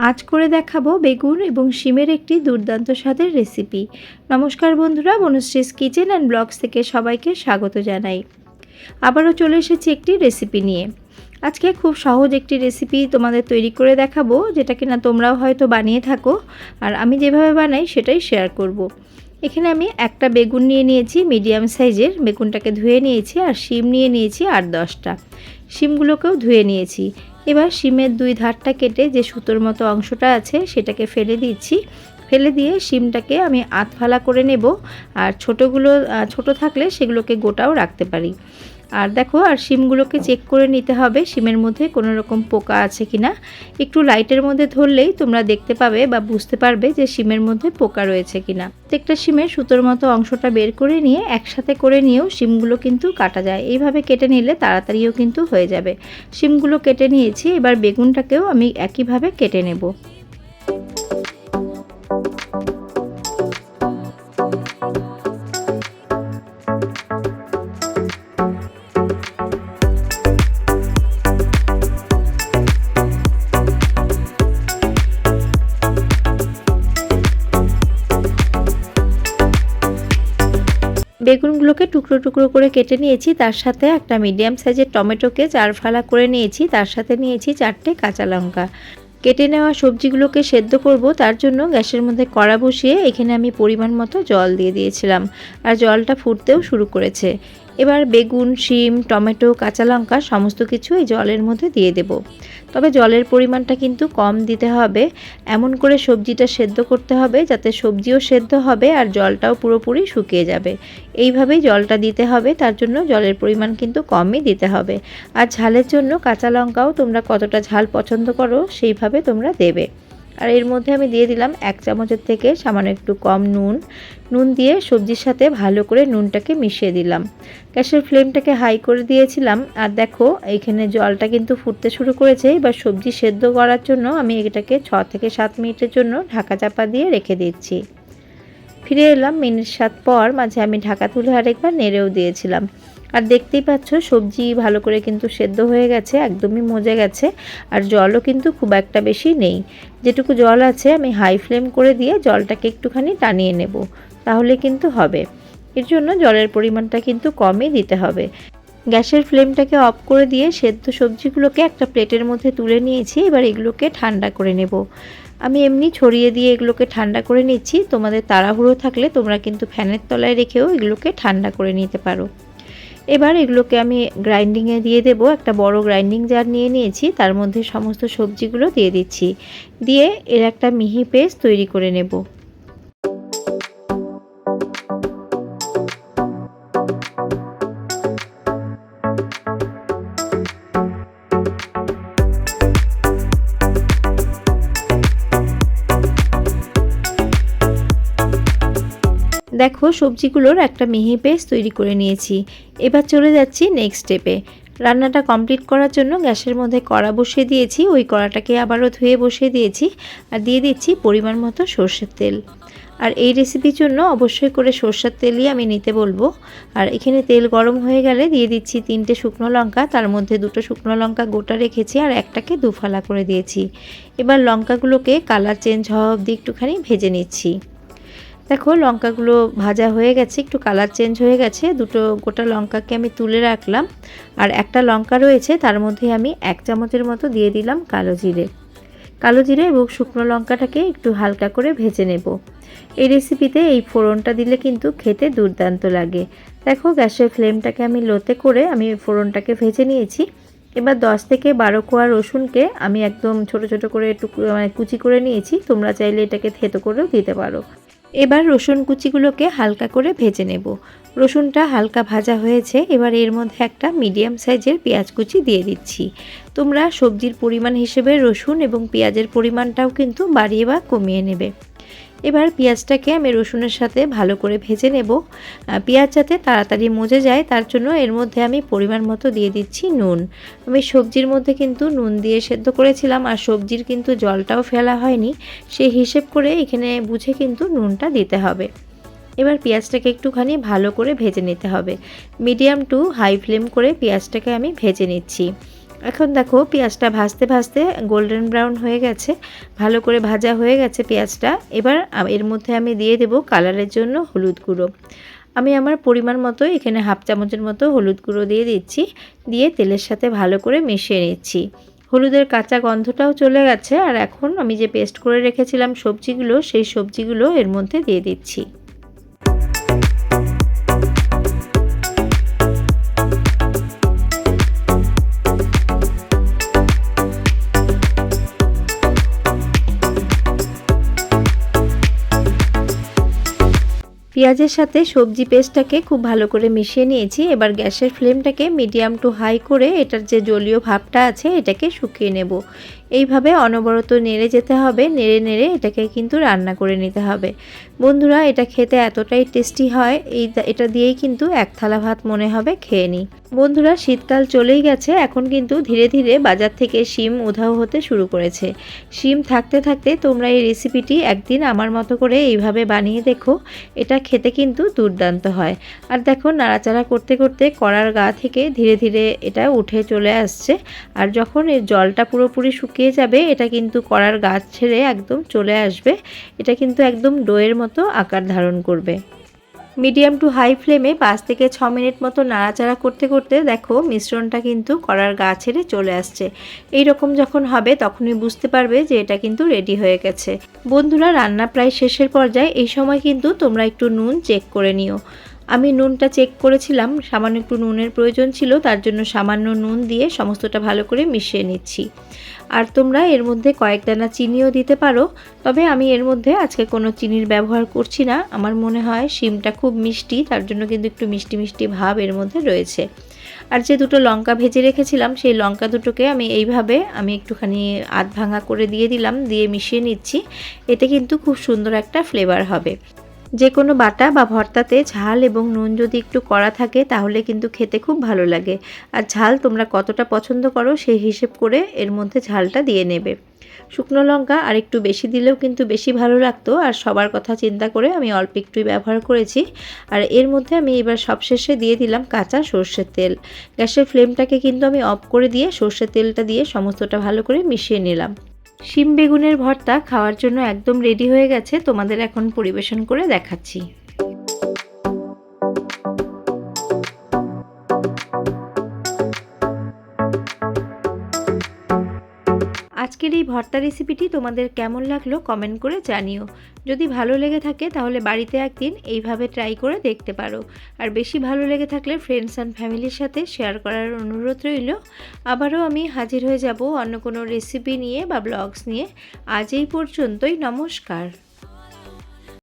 আজ করে দেখাবো বেগুন এবং শিমের একটি দুর্দান্ত স্বাদের রেসিপি। নমস্কার বন্ধুরা, বনশ্রীস কিচেন অ্যান্ড ব্লগস থেকে সবাইকে স্বাগত জানাই। আবারও চলে এসেছি একটি রেসিপি নিয়ে। আজকে খুব সহজ একটি রেসিপি তোমাদের তৈরি করে দেখাবো, যেটা কিনা তোমরাও হয়তো বানিয়ে থাকো, আর আমি যেভাবে বানাই সেটাই শেয়ার করব। এখানে আমি একটা বেগুন নিয়ে নিয়েছি, মিডিয়াম সাইজের বেগুনটাকে ধুয়ে নিয়েছি, আর শিম নিয়ে নিয়েছি 8-10টা। শিমগুলোকেও ধুয়ে নিয়েছি। এবার শিমের দুই ধারটা কেটে যে সুতোর মতো অংশটা আছে সেটাকে ফেলে দিচ্ছি। ফেলে দিয়ে শিমটাকে আমি আধফালা করে নেব, আর ছোট থাকলে সেগুলোকে গোটাও রাখতে পারি। আর দেখো, আর শিমগুলোকে চেক করে নিতে হবে শিমের মধ্যে কোনো রকম পোকা আছে কিনা। একটু লাইটের মধ্যে ধরলেই তোমরা দেখতে পাবে বা বুঝতে পারবে যে শিমের মধ্যে পোকা রয়েছে কিনা। প্রত্যেকটা শিমের সুতোর মতো অংশটা বের করে নিয়ে একসাথে করে নিয়েও শিমগুলো কিন্তু কাটা যায়। এইভাবে কেটে নিলে তাড়াতাড়িও কিন্তু হয়ে যাবে। শিমগুলো কেটে নিয়েছি, এবার বেগুনটাকেও আমি একইভাবে কেটে নেব। বেগুনগুলোকে টুকরো টুকরো করে কেটে নিয়েছি, তার সাথে একটা মিডিয়াম সাইজের টমেটোকে 4 ফালা করে নিয়েছি, তার সাথে নিয়েছি 4টে কাঁচা লঙ্কা। কেটে নেওয়া সবজিগুলোকে সেদ্ধ করব, তার জন্য গ্যাসের মধ্যে কড়া বসিয়ে এখানে আমি পরিমাণ মতো জল দিয়ে দিয়েছিলাম, আর জলটা ফুটতেও শুরু করেছে। এবার বেগুন, শিম, টমেটো, কাঁচা লঙ্কা সমস্ত কিছু এই জলের মধ্যে দিয়ে দেব। তবে জলের পরিমাণটা কিন্তু কম দিতে হবে। এমন করে সবজিটা সেদ্ধ করতে হবে যাতে সবজিও সেদ্ধ হবে আর জলটাও পুরোপুরি শুকিয়ে যাবে। এইভাবেই জলটা দিতে হবে, তার জন্য জলের পরিমাণ কিন্তু কমই দিতে হবে। আর ঝালের জন্য কাঁচা লঙ্কাও তোমরা কতটা ঝাল পছন্দ করো সেইভাবে তোমরা দেবে। আর এর মধ্যে আমি দিয়ে দিলাম 1 চামচের থেকে সামান্য একটু কম নুন দিয়ে সবজির সাথে ভালো করে নুনটাকে মিশিয়ে দিলাম। গ্যাসের ফ্লেমটাকে হাই করে দিয়েছিলাম, আর দেখো এইখানে জলটা কিন্তু ফুটতে শুরু করেছে। এবার সবজি সেদ্ধ করার জন্য আমি এটাকে 6 থেকে 7 মিনিটের জন্য ঢাকা চাপা দিয়ে রেখে দিচ্ছি। ফিরে এলাম মিনিট 7 পর, মাঝে আমি ঢাকা তুলে আরেকবার নেড়েও দিয়েছিলাম। আর দেখতেই পাচ্ছ সবজি ভালো করে কিন্তু সেদ্ধ হয়ে গেছে, একদমই মজে গেছে। আর জলও কিন্তু খুব একটা বেশি নেই। যেটুকু জল আছে আমি হাই ফ্লেম করে দিয়ে জলটাকে একটুখানি টানিয়ে নেব, তাহলে কিন্তু হবে। এর জন্য জলের পরিমাণটা কিন্তু কমই দিতে হবে। গ্যাসের ফ্লেমটাকে অফ করে দিয়ে সেদ্ধ সবজিগুলোকে একটা প্লেটের মধ্যে তুলে নিয়েছি। এবার এগুলোকে ঠান্ডা করে নেব। আমি এমনি ছড়িয়ে দিয়ে এগুলোকে ঠান্ডা করে নিচ্ছি। তোমাদের তাড়াহুড়ো থাকলে তোমরা কিন্তু ফ্যানের তলায় রেখেও এগুলোকে ঠান্ডা করে নিতে পারো। এবার এগুলোকে আমি গ্রাইন্ডিংয়ে দিয়ে দেব। একটা বড় গ্রাইন্ডিং জার নিয়ে নিয়েছি, তার মধ্যে সমস্ত সবজিগুলো দিয়ে দিচ্ছি। দিয়ে এর একটা মিহি পেস্ট তৈরি করে নেব। দেখো সবজিগুলোর একটা মিহি পেস্ট তৈরি করে নিয়েছি। এবার চলে যাচ্ছি নেক্সট স্টেপে। রান্নাটা কমপ্লিট করার জন্য গ্যাসের মধ্যে কড়া বসিয়ে দিয়েছি। ওই কড়াটাকে আবারও ধুয়ে বসিয়ে দিয়েছি, আর দিয়ে দিচ্ছি পরিমাণ মতো সর্ষের তেল। আর এই রেসিপির জন্য অবশ্যই করে সর্ষের তেলই আমি নিতে বলবো। আর এখানে তেল গরম হয়ে গেলে দিয়ে দিচ্ছি 3টে শুকনো লঙ্কা, তার মধ্যে 2টো শুকনো লঙ্কা গোটা রেখেছি, আর একটাকে দুফালা করে দিয়েছি। এবার লঙ্কাগুলোকে কালার চেঞ্জ হওয়া অবধি একটুখানি ভেজে নিচ্ছি। দেখো লঙ্কাগুলো ভাজা হয়ে গেছে, একটু কালার চেঞ্জ হয়ে গেছে। 2টো গোটা লঙ্কাকে আমি তুলে রাখলাম, আর একটা লঙ্কা রয়েছে তার মধ্যে আমি 1 চামচের মতো দিয়ে দিলাম কালো জিরে এবং শুকনো লঙ্কাটাকে একটু হালকা করে ভেজে নেব। এই রেসিপিতে এই ফোড়নটা দিলে কিন্তু খেতে দুর্দান্ত লাগে। দেখো গ্যাসের ফ্লেমটাকে আমি লোতে করে আমি ফোড়নটাকে ভেজে নিয়েছি। এবার 10 থেকে 12 কোয়া রসুনকে আমি একদম ছোট ছোট করে কুচি করে নিয়েছি। তোমরা চাইলে এটাকে থেতো করেও দিতে পারো। এবার রসুন কুচিগুলোকে হালকা করে ভেজে নেব। রসুনটা হালকা ভাজা হয়েছে, এবার এর মধ্যে একটা মিডিয়াম সাইজের পেঁয়াজ কুচি দিয়ে দিচ্ছি। তোমরা সবজির পরিমাণ হিসেবে রসুন এবং পেঁয়াজের পরিমাণটাও কিন্তু বাড়িয়ে বা কমিয়ে নেবে। এবার পেঁয়াজটাকে আমি রসুনের সাথে ভালো করে ভেজে নেব। পেঁয়াজ যাতে তাড়াতাড়ি মজে যায় তার জন্য এর মধ্যে আমি পরিমাণ মতো দিয়ে দিচ্ছি নুন। আমি সবজির মধ্যে কিন্তু নুন দিয়ে সেদ্ধ করেছিলাম, আর সবজির কিন্তু জলটাও ফেলা হয়নি। সেই হিসেব করে এখানে বুঝে কিন্তু নুনটা দিতে হবে। এবার পেঁয়াজটাকে একটুখানি ভালো করে ভেজে নিতে হবে। মিডিয়াম টু হাই ফ্লেম করে পেঁয়াজটাকে আমি ভেজে নিচ্ছি। এখন দেখো পেঁয়াজটা ভাজতে ভাজতে গোল্ডেন ব্রাউন হয়ে গেছে, ভালো করে ভাজা হয়ে গেছে পেঁয়াজটা। এবার এর মধ্যে আমি দিয়ে দেব কালারের জন্য হলুদ গুঁড়ো। আমি আমার পরিমাণ মতো এখানে হাফ চামচের মতো হলুদ গুঁড়ো দিয়ে দিচ্ছি, দিয়ে তেলের সাথে ভালো করে মিশিয়ে নিচ্ছি। হলুদের কাঁচা গন্ধটাও চলে গেছে। আর এখন আমি যে পেস্ট করে রেখেছিলাম সবজিগুলো, সেই সবজিগুলো এর মধ্যে দিয়ে দিচ্ছি। পেঁয়াজের সাথে সবজি পেস্টটাকে খুব ভালো করে মিশিয়ে নিয়েছি। এবার গ্যাসের ফ্লেমটাকে মিডিয়াম টু হাই করে এটার যে জলীয় ভাবটা আছে এটাকে শুকিয়ে নেব। এইভাবে অনবরত নেড়ে যেতে হবে, নেড়ে নেড়ে এটাকে কিন্তু রান্না করে নিতে হবে। বন্ধুরা, এটা খেতে এতটাই টেস্টি হয়, এটা দিয়েই কিন্তু এক থালা ভাত মনে হবে খেয়ে নিই। বন্ধুরা, শীতকাল চলেই গেছে, এখন কিন্তু ধীরে ধীরে বাজার থেকে শিম উধাও হতে শুরু করেছে। শিম থাকতে থাকতে তোমরা এই রেসিপিটি একদিন আমার মতো করে এইভাবে বানিয়ে দেখো, এটা খেতে কিন্তু দুর্দান্ত হয়। আর দেখো, নাড়াচাড়া করতে করতে কড়ার গা থেকে ধীরে ধীরে এটা উঠে চলে আসছে। আর যখন এর জলটা পুরোপুরি শুকিয়ে যাবে, এটা কিন্তু কড়ার গা ছেড়ে একদম চলে আসবে। এটা কিন্তু একদম ডোয়ের মতো আকার ধারণ করবে। মিডিয়াম টু হাই ফ্লেমে 5 থেকে 6 মিনিট মতো নাড়াচাড়া করতে করতে দেখো মিশ্রণটা কিন্তু কড়ার গা ছেড়ে চলে আসছে। এই রকম যখন হবে তখনই বুঝতে পারবে যে এটা কিন্তু রেডি হয়ে গেছে। বন্ধুরা, রান্না প্রায় শেষের পর্যায়ে, এই সময় কিন্তু তোমরা একটু নুন চেক করে নিও। আমি নুনটা চেক করেছিলাম, সামান্য একটু নুনের প্রয়োজন ছিল, তার জন্য সামান্য নুন দিয়ে সমস্তটা ভালো করে মিশিয়ে নিচ্ছি। আর তোমরা এর মধ্যে কয়েক দানা চিনিও দিতে পারো, তবে আমি এর মধ্যে আজকে কোনো চিনির ব্যবহার করছি না। আমার মনে হয় শিমটা খুব মিষ্টি, তার জন্য কিন্তু একটু মিষ্টি মিষ্টি ভাব এর মধ্যে রয়েছে। আর যে দুটো লঙ্কা ভেজে রেখেছিলাম, সেই লঙ্কা দুটোকে আমি একটুখানি আধ ভাঙা করে দিয়ে দিলাম, দিয়ে মিশিয়ে নিচ্ছি। এতে কিন্তু খুব সুন্দর একটা ফ্লেভার হবে। যে কোনো বাটা বা ভর্তাতে ঝাল এবং নুন যদি একটু কড়া থাকে তাহলে কিন্তু খেতে খুব ভালো লাগে। আর ঝাল তোমরা কতটা পছন্দ করো সেই হিসেব করে এর মধ্যে ঝালটা দিয়ে নেবে। শুকনো লঙ্কা আর একটু বেশি দিলেও কিন্তু বেশি ভালো লাগতো, আর সবার কথা চিন্তা করে আমি অল্প একটুই ব্যবহার করেছি। আর এর মধ্যে আমি এবার সবশেষে দিয়ে দিলাম কাঁচা সর্ষের তেল। গ্যাসের ফ্লেমটাকে কিন্তু আমি অফ করে দিয়ে সর্ষের তেলটা দিয়ে সমস্তটা ভালো করে মিশিয়ে নিলাম। শিম বেগুনের ভর্তা খাওয়ার জন্য একদম রেডি হয়ে গেছে, তোমাদের এখন পরিবেশন করে দেখাচ্ছি। আজকের এই ভর্তা রেসিপিটি তোমাদের কেমন লাগলো কমেন্ট করে জানিও। যদি ভালো লেগে থাকে তাহলে বাড়িতে একদিন এইভাবে ট্রাই করে দেখতে পারো। আর বেশি ভালো লেগে থাকলে ফ্রেন্ডস অ্যান্ড ফ্যামিলির সাথে শেয়ার করার অনুরোধ রইল। আবারও আমি হাজির হয়ে যাব অন্য কোনো রেসিপি নিয়ে বা ব্লগস নিয়ে। আজ এই পর্যন্তই, নমস্কার।